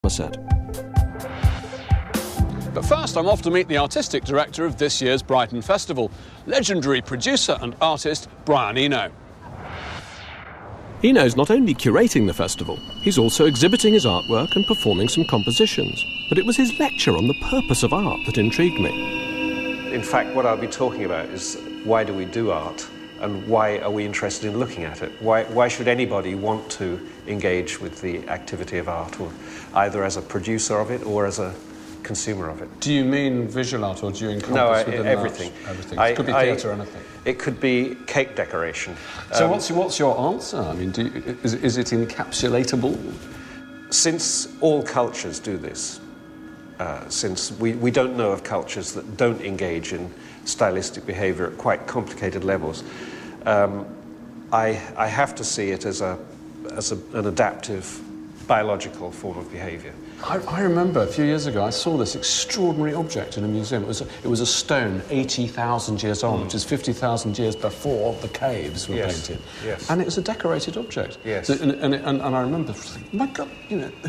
Somerset. But first, I'm off to meet the artistic director of this year's Brighton Festival, legendary producer and artist Brian Eno. Eno's not only curating the festival, he's also exhibiting his artwork and performing some compositions. But it was his lecture on the purpose of art that intrigued me. In fact, what I'll be talking about is why do we do art and why are we interested in looking at it? Why should anybody want to engage with the activity of art, or either as a producer of it or as a consumer of it? Do you mean visual art, or do you encompass within everything. Everything. It could be theatre or anything. It could be cake decoration. So what's your answer? I mean, is it encapsulatable? Since all cultures do this, since we don't know of cultures that don't engage in stylistic behaviour at quite complicated levels, I have to see it as an adaptive, biological form of behaviour. I remember a few years ago I saw this extraordinary object in a museum. It was a stone 80,000 years old, which is 50,000 years before the caves were painted. Yes. And it was a decorated object. Yes. So, and I remember thinking, my God,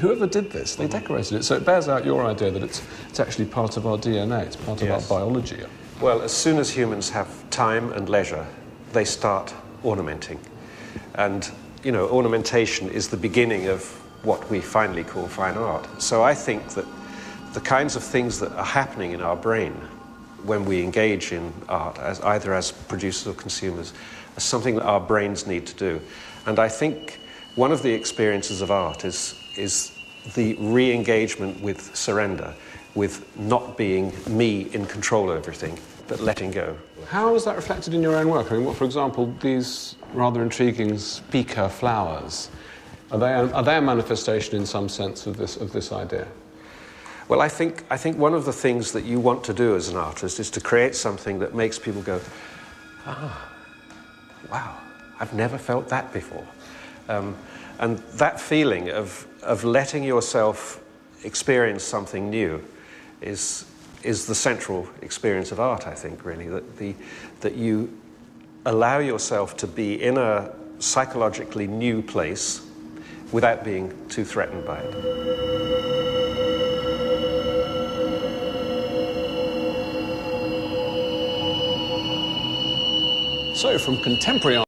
whoever did this, they decorated it. So it bears out your idea that it's actually part of our DNA, it's part of our biology. Well, as soon as humans have time and leisure, they start ornamenting. And, ornamentation is the beginning of what we finally call fine art. So I think that the kinds of things that are happening in our brain when we engage in art, either as producers or consumers, are something that our brains need to do. And I think one of the experiences of art is the re-engagement with surrender, with not being me in control of everything, but letting go. How is that reflected in your own work? I mean, for example, these rather intriguing speaker flowers, are they a manifestation in some sense of this idea? Well, I think one of the things that you want to do as an artist is to create something that makes people go, wow, I've never felt that before. And that feeling of letting yourself experience something new is the central experience of art, I think, really, that you allow yourself to be in a psychologically new place without being too threatened by it. So, from contemporary art